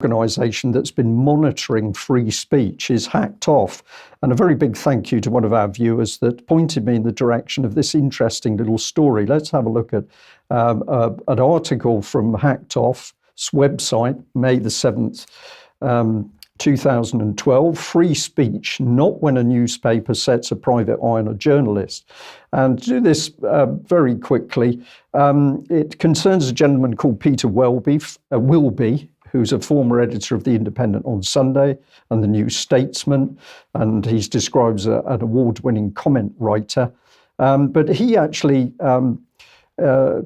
organisation that's been monitoring free speech is hacked off. And a very big thank you to one of our viewers that pointed me in the direction of this interesting little story. Let's have a look at an article from Hacked Off's website, May the 7th, 2012, free speech, not when a newspaper sets a private eye on a journalist. And to do this very quickly, it concerns a gentleman called Peter Wilby, who's a former editor of The Independent on Sunday and The New Statesman, and he's described as an award-winning comment writer. But he actually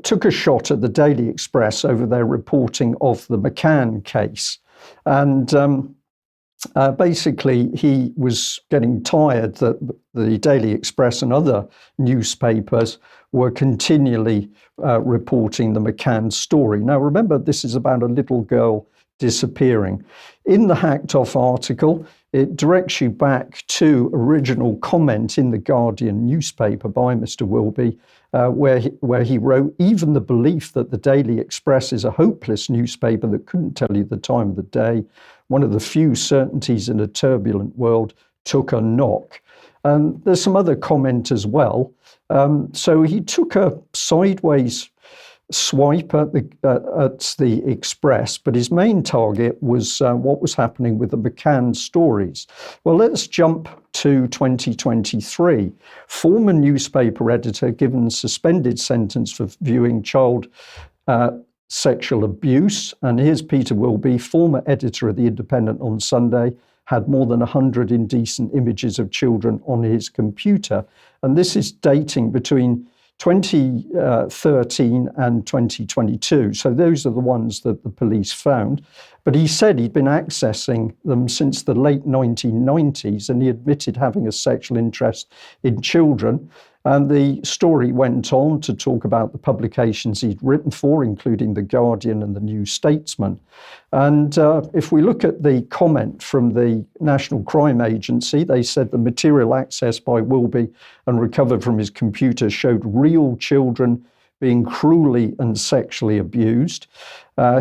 took a shot at the Daily Express over their reporting of the McCann case. And basically, he was getting tired that the Daily Express and other newspapers were continually reporting the McCann story. Now, remember, this is about a little girl disappearing. In the Hacked Off article, it directs you back to original comment in the Guardian newspaper by Mr. Wilby, where he wrote, even the belief that the Daily Express is a hopeless newspaper that couldn't tell you the time of the day, one of the few certainties in a turbulent world, took a knock. And there's some other comment as well. So he took a sideways swipe at the Express, but his main target was what was happening with the McCann stories. Well, let's jump to 2023. Former newspaper editor given suspended sentence for viewing child sexual abuse. And here's Peter Wilby, former editor of The Independent on Sunday, had more than 100 indecent images of children on his computer. And this is dating between 2013 and 2022. So those are the ones that the police found. But he said he'd been accessing them since the late 1990s, and he admitted having a sexual interest in children. And the story went on to talk about the publications he'd written for, including The Guardian and The New Statesman. And if we look at the comment from the National Crime Agency, they said the material accessed by Wilby and recovered from his computer showed real children being cruelly and sexually abused.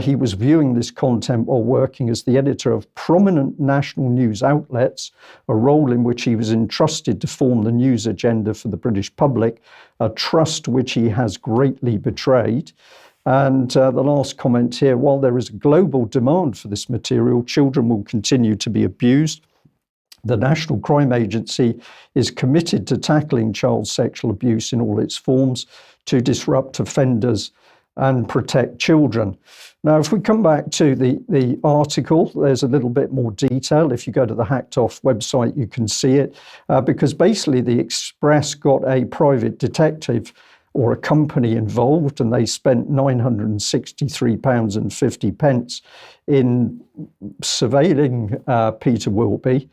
He was viewing this content while working as the editor of prominent national news outlets, a role in which he was entrusted to form the news agenda for the British public, a trust which he has greatly betrayed. And the last comment here, while there is a global demand for this material, children will continue to be abused. The National Crime Agency is committed to tackling child sexual abuse in all its forms, to disrupt offenders and protect children. Now, if we come back to the article, there's a little bit more detail. If you go to the Hacked Off website, you can see it, because basically the Express got a private detective or a company involved, and they spent £963.50 in surveilling Peter Wilby.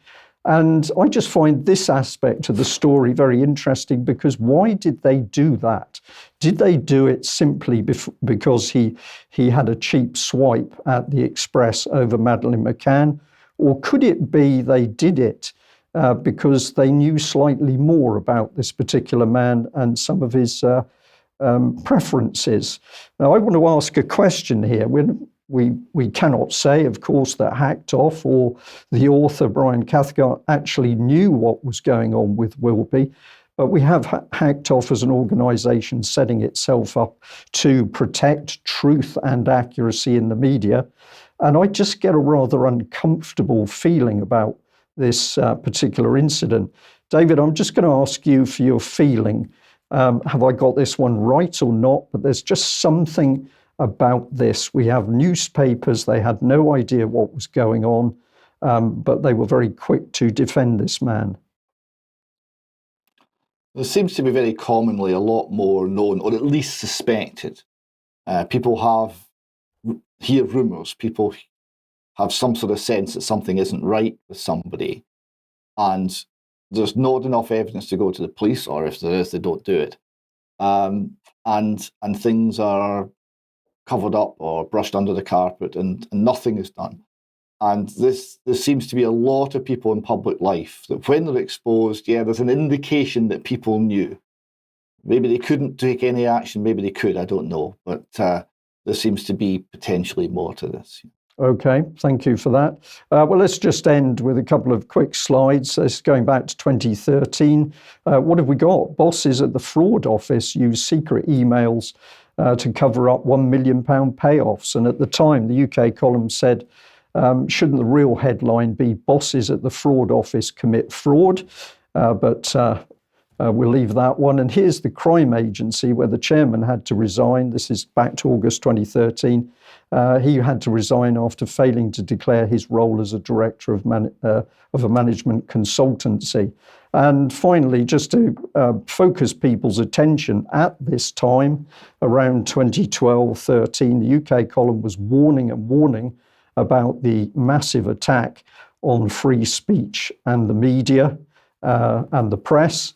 And I just find this aspect of the story very interesting, because why did they do that? Did they do it simply because he had a cheap swipe at the Express over Madeleine McCann? Or could it be they did it because they knew slightly more about this particular man and some of his preferences? Now, I want to ask a question here. We cannot say, of course, that Hacked Off or the author Brian Cathcart actually knew what was going on with Wilby, but we have Hacked Off as an organisation setting itself up to protect truth and accuracy in the media. And I just get a rather uncomfortable feeling about this particular incident. David, I'm just going to ask you for your feeling. Have I got this one right or not? But there's just something about this. We have newspapers, they had no idea what was going on, but they were very quick to defend this man. There seems to be very commonly a lot more known, or at least suspected. People hear rumours, people have some sort of sense that something isn't right with somebody, and there's not enough evidence to go to the police, or if there is, they don't do it. And things are covered up or brushed under the carpet, and nothing is done. And there seems to be a lot of people in public life that when they're exposed, there's an indication that people knew. Maybe they couldn't take any action, maybe they could, I don't know. But there seems to be potentially more to this. Okay, thank you for that. Well, let's just end with a couple of quick slides. This is going back to 2013. What have we got? Bosses at the fraud office use secret emails to cover up £1 million payoffs. And at the time, the UK column said, shouldn't the real headline be bosses at the fraud office commit fraud? But we'll leave that one. And here's the crime agency where the chairman had to resign. This is back to August 2013. He had to resign after failing to declare his role as a director of a management consultancy. And finally, just to focus people's attention, at this time, around 2012-13, the UK column was warning and warning about the massive attack on free speech and the media and the press.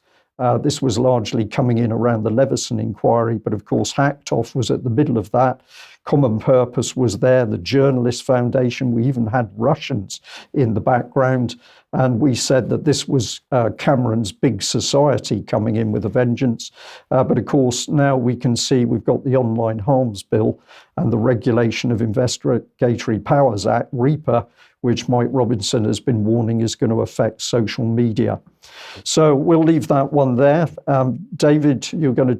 This was largely coming in around the Leveson inquiry, but of course Hacktoff was at the middle of that. Common Purpose was there, the Journalist Foundation. We even had Russians in the background. And we said that this was Cameron's big society coming in with a vengeance. But of course, now we can see we've got the Online Harms Bill and the Regulation of Investigatory Powers Act, REPA, which Mike Robinson has been warning is going to affect social media. So we'll leave that one there. David, you're going to